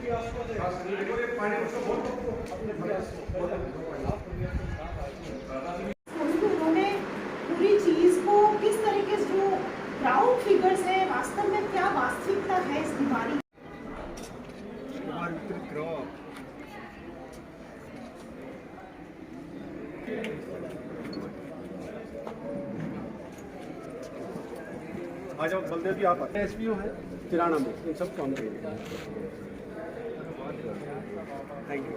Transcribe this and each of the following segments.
उन्होंने पूरी चीज को किस तरीके से जो ग्राउंड फिगर्स है वास्तव में क्या वास्तविकता है इस बीमारी आज बलदेव जी आप एसपीओ है किराना में इन सब काम करेंगे। Thank you.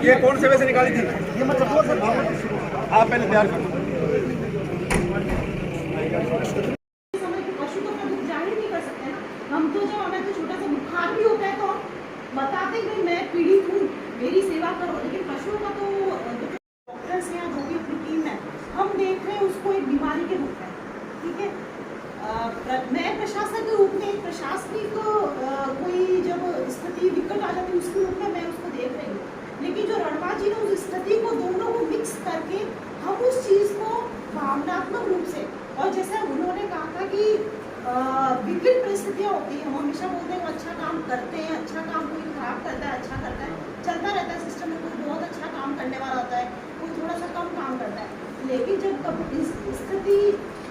ये कौन से वैसे निकाली थी? ये मतलब आप पहले तैयार करो। पशु तो अपना दुख जाहिर नहीं कर सकते ना। हम तो जब हमें तो छोटा सा बुखार भी होता है तो हम बताते हैं कि मैं पीड़ित हूँ, मेरी सेवा करो, लेकिन पशुओं का तो डॉक्टर्स या जो भी टीम है हम देख रहे हैं उसको एक बीमारी के रूप में, ठीक है। मैं प्रशासन के रूप में एक प्रशासनिक कोई जब स्थिति विकट आ जाती है उसके रूप में मैं उसको देख रही हूँ, लेकिन जो रणवा जी ने उस स्थिति को दोनों को मिक्स करके हम उस चीज़ को भावनात्मक रूप से, और जैसे उन्होंने कहा था कि विकट परिस्थितियाँ होती हैं, हम हमेशा बोलते हैं अच्छा काम करते हैं, अच्छा काम कोई खराब करता है, अच्छा करता है, चलता रहता है सिस्टम में, कोई बहुत अच्छा काम करने वाला होता है, कोई थोड़ा सा कम काम करता है, लेकिन जब स्थिति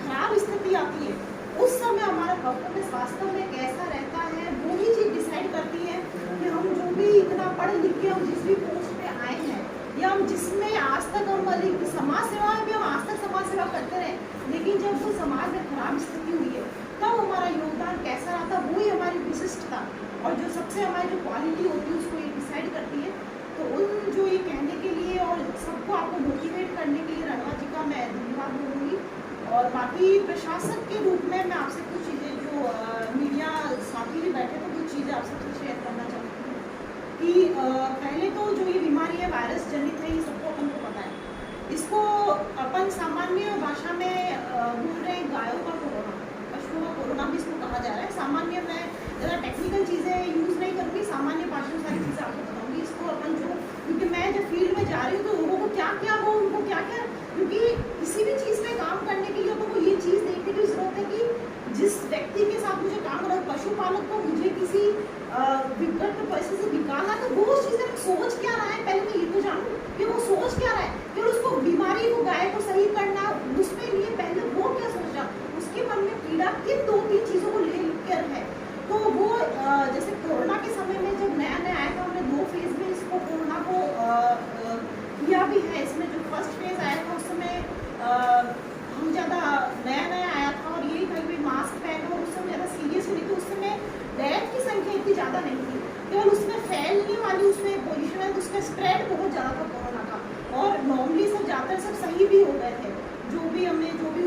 खराब स्थिति आती है उस समय हमारा परफॉर्मेंस वास्तव में कैसा रहता है, वही चीज़ डिसाइड करती है कि हम जो भी इतना पढ़ लिख के हम जिस भी पोस्ट पे आए हैं या हम जिसमें आज तक हम समाज सेवा में भी हम आज तक समाज सेवा करते रहे, लेकिन जब वो समाज में खराब स्थिति हुई है तब हमारा योगदान कैसा रहा था, वही हमारी विशिष्टता और जो सबसे हमारी जो क्वालिटी होती है उसको ये डिसाइड करती है। तो उन जो ये कहने के लिए और सबको आपको मोटिवेट करने के लिए रणवा जी का मैं धन्यवाद बोलूँगी। और बाकी प्रशासन के रूप में मैं आपसे कुछ चीज़ें जो मीडिया साथी भी बैठे तो कुछ चीज़ें आपसे शेयर करना चाहती हूँ कि पहले तो जो ये बीमारी है वायरस जनित है, ये सबको अपन को पता है। इसको अपन सामान्य भाषा में बोल रहे हैं गायों का कोरोना, पशुओं का कोरोना भी इसको कहा जा रहा है। सामान्य मैं ज़रा टेक्निकल चीज़ें यूज़ नहीं करूँगी, सामान्य भाषा में सारी चीज़ें आपको बताऊँगी। इसको अपन जो, क्योंकि मैं जब फील्ड में जा रही हूँ तो लोगों को क्या क्या हो, उनको क्या क्या, क्योंकि किसी भी चीज़ में काम करने के लिए तो ये चीज़ देखने की जरूरत है कि जिस व्यक्ति के साथ मुझे काम करना, पशुपालक को मुझे किसी विकट परिस्थिति से निकालना तो वो उस चीज़ में सोच क्या रहा है, पहले मैं ये तो जानूँ कि वो सोच क्या रहा है, फिर उसको बीमारी को गाय को सही करना, उसमें लिए पहले वो क्या सोच रहा, उसके मन में पीड़ा किन 2-3 चीज़ों को लेकर है। तो वो जैसे कोरोना के समय में जब नया नया आया था हमने 2 फेज में इसको कोरोना को किया भी है। इसमें जो फर्स्ट फेज आया था उस समय हम ज़्यादा नया नया आया था और यही था कि मास्क पहनो, उस समय ज़्यादा सीरियस हुई थी, उस समय डेथ की संख्या इतनी ज़्यादा नहीं थी, केवल उसमें फैलने वाली उसमें पोजिशन है तो उसका स्प्रेड बहुत ज़्यादा था कोरोना का। और नॉर्मली सब ज़्यादातर सब सही भी हो गए थे, जो भी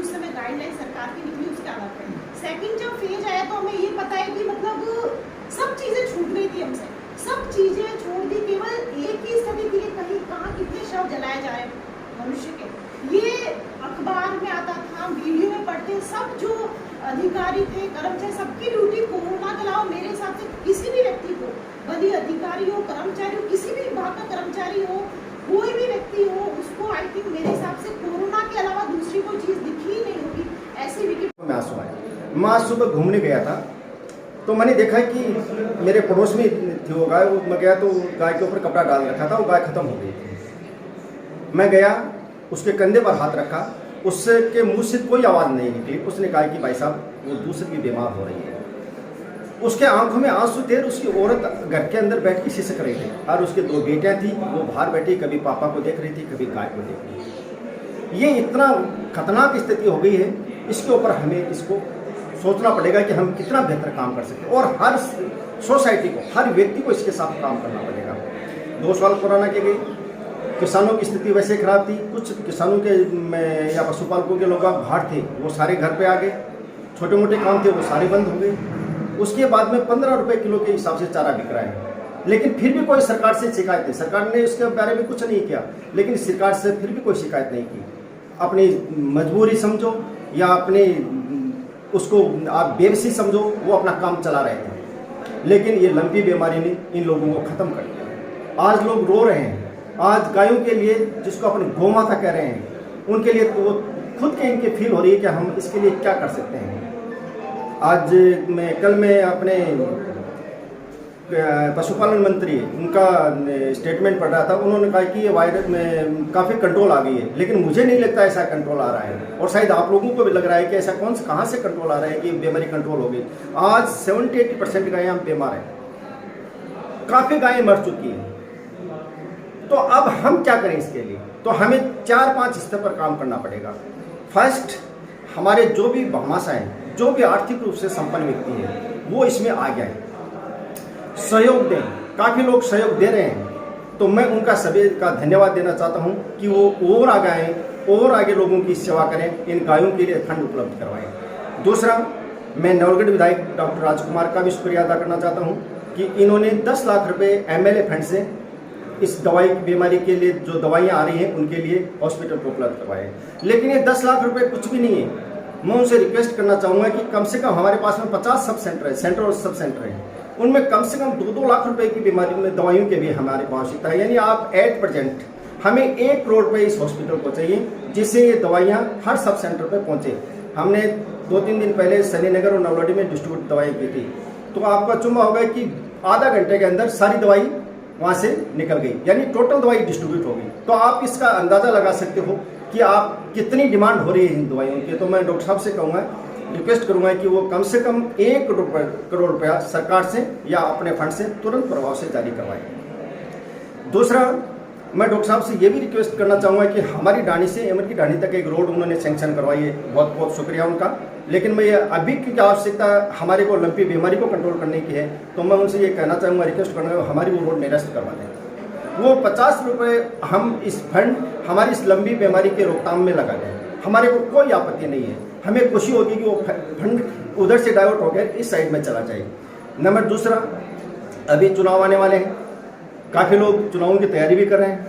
उस समय गाइडलाइन सरकार की निकली उसके आधार पर। सेकेंड जब फेज आया तो हमें ये पता है कि मतलब सब चीज़ें छूट गई थी हमसे, सब चीज़ें छोड़ दी, केवल एक ही स्थिति थी, कहीं कहाँ कितने शव जलाए जा रहे हैं मनुष्य के, ये अखबार में आता था, वीडियो में पढ़ते, सब जो अधिकारी थे कर्मचारी सबकी ड्यूटी कोरोना के अलावा मेरे हिसाब से किसी भी व्यक्ति को, भले अधिकारी हो, कर्मचारी हो, किसी भी विभाग का कर्मचारी हो, कोई भी व्यक्ति हो, उसको आई थिंक मेरे हिसाब से कोरोना के अलावा दूसरी कोई चीज़ दिखी ही नहीं होगी ऐसी विकट। मैं आज सुबह घूमने गया था तो मैंने देखा कि मेरे पड़ोस में थी वो गाय, वो मैं गया तो गाय के ऊपर कपड़ा डाल रखा था, वो गाय खत्म हो गई थी। मैं गया उसके कंधे पर हाथ रखा, उसके मुंह से कोई आवाज़ नहीं निकली। उसने कहा कि भाई साहब वो दूसरी भी बीमार हो रही है। उसके आंखों में आंसू थे, उसकी औरत घर के अंदर बैठ के सिसक रही थी और उसके 2 बेटियां थी, वो बाहर बैठी, कभी पापा को देख रही थी, कभी गाय को देख रही थी। ये इतना खतरनाक स्थिति हो गई है, इसके ऊपर हमें इसको सोचना पड़ेगा कि हम कितना बेहतर काम कर सकते हैं और हर सोसाइटी को, हर व्यक्ति को इसके साथ काम करना पड़ेगा। 2 साल कोरोना के गई, किसानों की स्थिति वैसे खराब थी, कुछ किसानों के या पशुपालकों के लोग बाहर थे, वो सारे घर पे आ गए, छोटे मोटे काम थे वो सारे बंद हो गए। उसके बाद में 15 रुपये किलो के हिसाब से चारा बिक रहा है, लेकिन फिर भी कोई सरकार से शिकायत नहीं, सरकार ने इसके बारे में कुछ नहीं किया, लेकिन सरकार से फिर भी कोई शिकायत नहीं की। अपनी मजबूरी समझो या अपने उसको आप बेबसी समझो, वो अपना काम चला रहे थे, लेकिन ये लंबी बीमारी ने इन लोगों को ख़त्म कर दिया। आज लोग रो रहे हैं, आज गायों के लिए जिसको अपन गौ माता कह रहे हैं, उनके लिए तो खुद के इनके फील हो रही है कि हम इसके लिए क्या कर सकते हैं। आज कल मैं अपने पशुपालन मंत्री उनका स्टेटमेंट पढ़ रहा था, उन्होंने कहा कि ये वायरस में काफ़ी कंट्रोल आ गई है, लेकिन मुझे नहीं लगता ऐसा कंट्रोल आ रहा है, और शायद आप लोगों को भी लग रहा है कि ऐसा कहाँ से कंट्रोल आ रहा है कि बीमारी कंट्रोल हो गई। आज 70-80% गायें बीमार हैं, काफ़ी गायें मर चुकी हैं। तो अब हम क्या करें इसके लिए? तो हमें 4-5 स्तर पर काम करना पड़ेगा। फर्स्ट, हमारे जो भी भामाशाह हैं, जो भी आर्थिक रूप से संपन्न व्यक्ति है, वो इसमें आ जाए, सहयोग दें। काफ़ी लोग सहयोग दे रहे हैं, तो मैं उनका सभी का धन्यवाद देना चाहता हूं कि वो और आगे आएँ और आगे लोगों की सेवा करें, इन गायों के लिए फंड उपलब्ध करवाएं। दूसरा, मैं नवलगढ़ विधायक डॉक्टर राजकुमार का भी शुक्रिया अदा करना चाहता हूं कि इन्होंने 10 लाख रुपये MLA फंड से इस दवाई की बीमारी के लिए जो दवाइयाँ आ रही हैं उनके लिए हॉस्पिटल को उपलब्ध करवाए। लेकिन ये 10 लाख रुपये कुछ भी नहीं है। मैं उनसे रिक्वेस्ट करना चाहूँगा कि कम से कम हमारे पास में 50 सब सेंटर है, सेंटर और सब सेंटर है, उनमें कम से कम 2-2 लाख रुपए की बीमारी में दवाइयों के भी हमारे को आवश्यकता है। यानी आप एट प्रेजेंट हमें 1 करोड़ रुपये इस हॉस्पिटल को चाहिए, जिससे ये दवाइयाँ हर सब सेंटर पर पहुँचे। हमने 2-3 दिन पहले शनिनगर और नवलड़ी में डिस्ट्रीब्यूट दवाई की थी, तो आपका चुम्बा होगा कि आधा घंटे के अंदर सारी दवाई वहाँ से निकल गई, यानी टोटल दवाई डिस्ट्रीब्यूट हो गई। तो आप इसका अंदाज़ा लगा सकते हो कि आप कितनी डिमांड हो रही है इन दवाइयों की। तो मैं डॉक्टर साहब से कहूँगा, रिक्वेस्ट करूँगा कि वो कम से कम 1 करोड़ रुपया सरकार से या अपने फंड से तुरंत प्रभाव से जारी करवाएं। दूसरा, मैं डॉक्टर साहब से ये भी रिक्वेस्ट करना चाहूँगा कि हमारी ढाणी से एमर की ढाणी तक एक रोड उन्होंने सैंक्शन करवाई है, बहुत बहुत शुक्रिया उनका। लेकिन मैं ये अभी की आवश्यकता हमारे को लंपी बीमारी को कंट्रोल करने की है, तो मैं उनसे ये कहना चाहूँगा, रिक्वेस्ट करूँगा, हमारी वो रोड निरस्त करवा दें। वो 50 रुपये हम इस फंड हमारी इस लंबी बीमारी के रोकथाम में लगा दें, हमारे को कोई आपत्ति नहीं है। हमें खुशी होगी कि वो फंड उधर से डाइवर्ट हो गया इस साइड में चला जाए। नंबर दूसरा, अभी चुनाव आने वाले हैं, काफ़ी लोग चुनावों की तैयारी भी कर रहे हैं,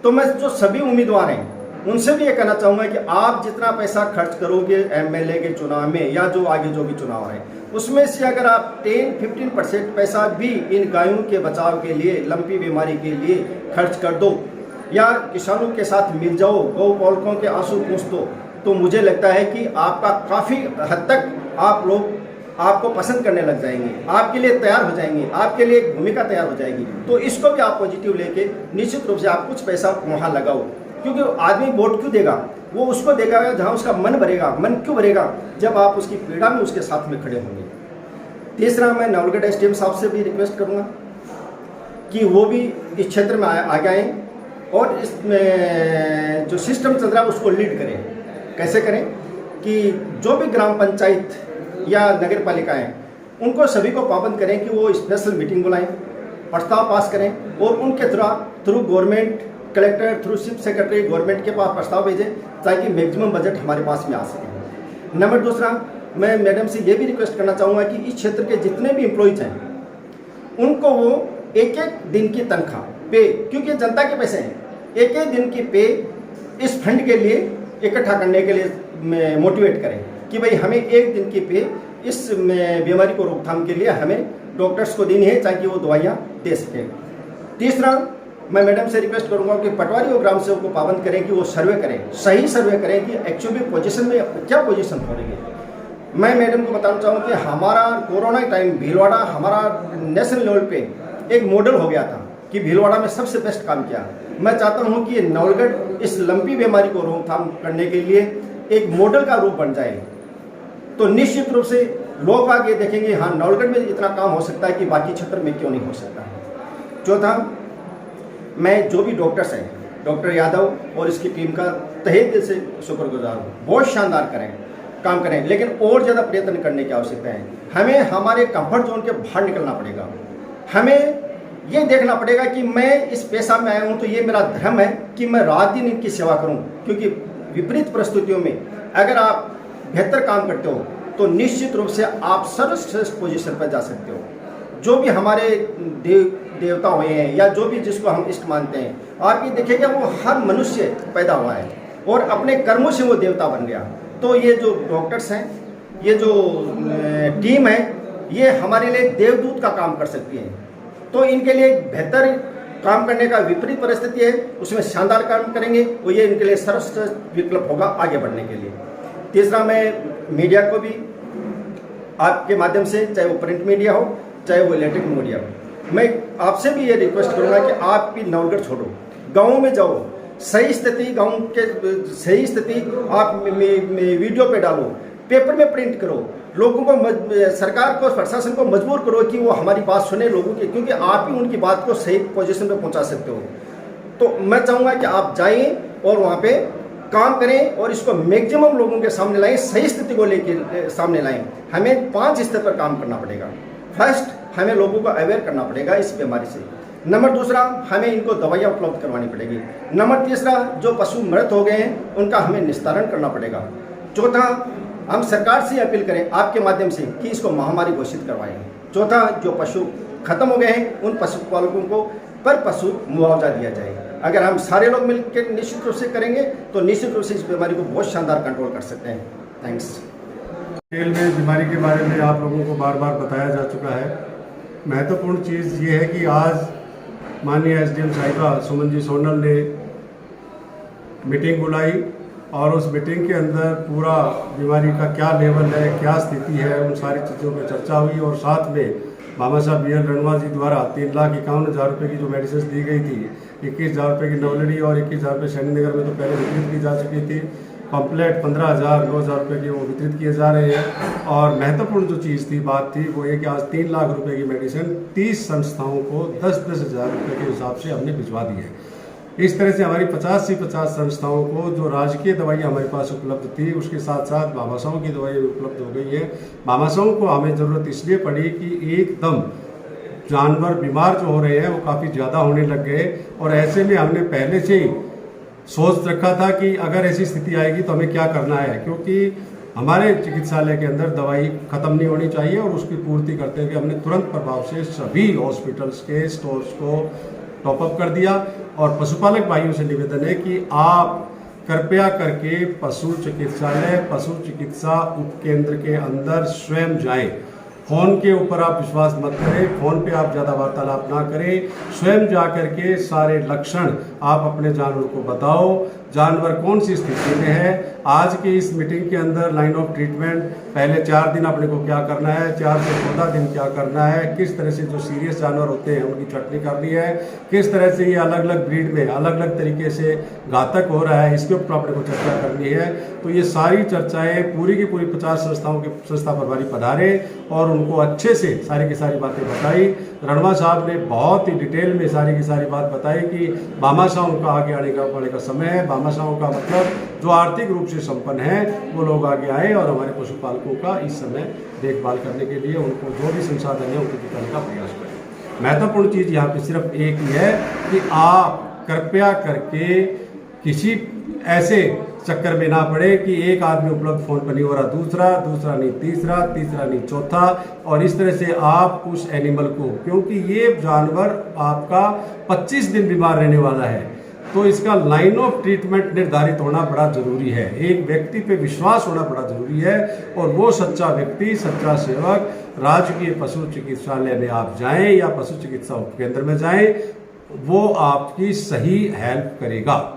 तो मैं जो सभी उम्मीदवार हैं उनसे भी ये कहना चाहूँगा कि आप जितना पैसा खर्च करोगे MLA के चुनाव में या जो आगे जो भी चुनाव है, उसमें से अगर आप 10-15% पैसा भी इन गायों के बचाव के लिए, लंपी बीमारी के लिए खर्च कर दो, या किसानों के साथ मिल जाओ, गौ पालकों के आंसू पूछ दो, तो मुझे लगता है कि आपका काफ़ी हद तक आप लोग आपको पसंद करने लग जाएंगे, आपके लिए तैयार हो जाएंगे, आपके लिए एक भूमिका तैयार हो जाएगी। तो इसको भी आप पॉजिटिव लेके निश्चित रूप से आप कुछ पैसा वहाँ लगाओ, क्योंकि आदमी वोट क्यों देगा? वो उसको देगा जहाँ उसका मन भरेगा। मन क्यों भरेगा? जब आप उसकी पीड़ा में उसके साथ में खड़े होंगे। तीसरा, मैं नवलगढ़ SDM साहब से भी रिक्वेस्ट करूँगा कि वो भी इस क्षेत्र में आगे आएँ और इसमें जो सिस्टम चल रहा है उसको लीड करें। कैसे करें कि जो भी ग्राम पंचायत या नगर पालिकाएँ, उनको सभी को पाबंद करें कि वो स्पेशल मीटिंग बुलाएं, प्रस्ताव पास करें और उनके through government, collector, through chief secretary government के पास प्रस्ताव भेजें, ताकि मैक्सिमम बजट हमारे पास में आ सके। नंबर दूसरा, मैं मैडम से ये भी रिक्वेस्ट करना चाहूँगा कि इस क्षेत्र के जितने भी एम्प्लॉइज हैं उनको वो 1-1 दिन की तनख्वाह पे, क्योंकि जनता के पैसे हैं, 1-1 दिन की पे इस फंड के लिए इकट्ठा करने के लिए मोटिवेट करें कि भाई हमें 1 दिन की पे इस बीमारी को रोकथाम के लिए हमें डॉक्टर्स को देनी है, ताकि वो दवाइयाँ दे सकें। तीसरा, मैं मैडम से रिक्वेस्ट करूंगा कि पटवारी और ग्राम सेवक को पाबंद करें कि वो सर्वे करें, सही सर्वे करें कि एक्चुअली पोजीशन में क्या पोजीशन हो रही है। मैं मैडम को बताना चाहूँगा कि हमारा कोरोना टाइम भीलवाड़ा हमारा नेशनल लेवल पे एक मॉडल हो गया था कि भीलवाड़ा में सबसे बेस्ट काम किया। मैं चाहता हूँ कि नवलगढ़ इस लंपी बीमारी को रोकथाम करने के लिए एक मॉडल का रूप बन जाए, तो निश्चित रूप से लोग आगे देखेंगे, हाँ नवलगढ़ में इतना काम हो सकता है कि बाकी क्षेत्र में क्यों नहीं हो सकता। चौथा, मैं जो भी डॉक्टर्स हैं, डॉक्टर यादव और इसकी टीम का तहे दिल से शुक्रगुजार हूँ, बहुत शानदार काम करें, लेकिन और ज़्यादा प्रयत्न करने की आवश्यकता है। हमें हमारे कंफर्ट जोन के बाहर निकलना पड़ेगा। हमें ये देखना पड़ेगा कि मैं इस पेशा में आया हूँ तो ये मेरा धर्म है कि मैं रात दिन इनकी सेवा करूँ, क्योंकि विपरीत परिस्थितियों में अगर आप बेहतर काम करते हो तो निश्चित रूप से आप सर्वश्रेष्ठ पोजीशन पर जा सकते हो। जो भी हमारे देवता हुए हैं या जो भी जिसको हम इष्ट मानते हैं, आप ये देखिएगा वो हर मनुष्य पैदा हुआ है और अपने कर्मों से वो देवता बन गया। तो ये जो डॉक्टर्स हैं, ये जो टीम है, ये हमारे लिए देवदूत का काम कर सकती है। तो इनके लिए बेहतर काम करने का विपरीत परिस्थिति है, उसमें शानदार काम करेंगे, वो ये इनके लिए सर्वश्रेष्ठ विकल्प होगा आगे बढ़ने के लिए। तीसरा, मैं मीडिया को भी आपके माध्यम से, चाहे वो प्रिंट मीडिया हो चाहे वो इलेक्ट्रिक मीडिया हो, मैं आपसे भी ये रिक्वेस्ट करूंगा कि आप भी नवलगढ़ छोड़ो, गाँव में जाओ, सही स्थिति गांव के सही स्थिति आप वीडियो पे डालो, पेपर में प्रिंट करो, लोगों को सरकार को प्रशासन को मजबूर करो कि वो हमारी बात सुने लोगों की, क्योंकि आप ही उनकी बात को सही पोजीशन पे पहुंचा सकते हो। तो मैं चाहूँगा कि आप जाएं और वहाँ पे काम करें और इसको मैक्सिमम लोगों के सामने लाएं, सही स्थिति को लेकर सामने लाएं। हमें 5 स्तर पर काम करना पड़ेगा। फर्स्ट, हमें लोगों को अवेयर करना पड़ेगा इस बीमारी से। नंबर दूसरा, हमें इनको दवाइयाँ उपलब्ध करवानी पड़ेगी। नंबर तीसरा, जो पशु मृत हो गए हैं उनका हमें निस्तारण करना पड़ेगा। चौथा, हम सरकार से अपील करें आपके माध्यम से कि इसको महामारी घोषित करवाएं। चौथा, जो पशु खत्म हो गए हैं उन पशुपालकों को पर पशु मुआवजा दिया जाए। अगर हम सारे लोग मिलकर निश्चित रूप से करेंगे तो निश्चित रूप से इस बीमारी को बहुत शानदार कंट्रोल कर सकते हैं। थैंक्स। डिटेल में बीमारी के बारे में आप लोगों को बार बार बताया जा चुका है। महत्वपूर्ण चीज़ ये है कि आज माननीय एसडीएम साहिबा सुमन जी सोनल ने मीटिंग बुलाई और उस मीटिंग के अंदर पूरा बीमारी का क्या लेवल है, क्या स्थिति है, उन सारी चीज़ों पर चर्चा हुई। और साथ में बाबा साहब BL रणवा जी द्वारा 3,51,000 रुपये की जो मेडिसिन दी गई थी, 21,000 रुपये की नवलड़ी और 21,000 रुपये शनिनगर में तो पहले वितरित की जा चुकी थी। पम्पलेट 15,000 9,000 रुपये के वो वितरित किए जा रहे हैं। और महत्वपूर्ण जो चीज़ थी, बात थी, वो ये कि आज 3 लाख रुपए की मेडिसिन 30 संस्थाओं को 10-10 हज़ार रुपये के हिसाब से हमने भिजवा दी है। इस तरह से हमारी 50 से 50 संस्थाओं को जो राजकीय दवाइयाँ हमारे पास उपलब्ध थी, उसके साथ साथ भामाशाहों की दवाई उपलब्ध हो गई है। भामाशाहों को हमें ज़रूरत इसलिए पड़ी कि एकदम जानवर बीमार जो हो रहे हैं वो काफ़ी ज़्यादा होने लग गए और ऐसे में हमने पहले से ही सोच रखा था कि अगर ऐसी स्थिति आएगी तो हमें क्या करना है, क्योंकि हमारे चिकित्सालय के अंदर दवाई ख़त्म नहीं होनी चाहिए। और उसकी पूर्ति करते हुए हमने तुरंत प्रभाव से सभी हॉस्पिटल्स के स्टोर्स को टॉपअप कर दिया। और पशुपालक भाइयों से निवेदन है कि आप कृपया करके पशु चिकित्सालय, पशु चिकित्सा उपकेंद्र के अंदर स्वयं जाएं। फ़ोन के ऊपर आप विश्वास मत करें, फ़ोन पे आप ज़्यादा वार्तालाप ना करें। स्वयं जा कर के सारे लक्षण आप अपने जानवर को बताओ, जानवर कौन सी स्थिति में है। आज की इस मीटिंग के अंदर लाइन ऑफ ट्रीटमेंट, पहले 4 दिन अपने को क्या करना है, 4 से 14 दिन क्या करना है, किस तरह से जो सीरियस जानवर होते हैं उनकी छटनी करनी है, किस तरह से ये अलग अलग ब्रीड में अलग अलग तरीके से घातक हो रहा है, इसके ऊपर अपने को चर्चा करनी है। तो ये सारी चर्चाएँ पूरी की पूरी 50 संस्थाओं के संस्था प्रभारी पधारे और उनको अच्छे से सारी की सारी बातें बताई। रणवा साहब ने बहुत ही डिटेल में सारी की सारी बात बताई कि भामाशाहों का आगे आने का पड़ेगा समय है। भामाशाहों का मतलब जो आर्थिक रूप से संपन्न है वो लोग आगे आए और हमारे पशुपालकों का इस समय देखभाल करने के लिए उनको जो भी संसाधन है उनको जुटाने का प्रयास करें। महत्वपूर्ण चीज़ यहाँ पे सिर्फ एक ही है कि आप कृपया करके किसी ऐसे चक्कर में ना पड़े कि एक आदमी उपलब्ध फ़ोन पर नहीं हो रहा, दूसरा नहीं तीसरा नहीं चौथा, और इस तरह से आप उस एनिमल को, क्योंकि ये जानवर आपका 25 दिन बीमार रहने वाला है, तो इसका लाइन ऑफ ट्रीटमेंट निर्धारित होना बड़ा जरूरी है। एक व्यक्ति पे विश्वास होना बड़ा जरूरी है और वो सच्चा व्यक्ति, सच्चा सेवक राजकीय पशु चिकित्सालय में आप जाएं या पशु चिकित्सा उपकेंद्र में जाएं, वो आपकी सही हेल्प करेगा।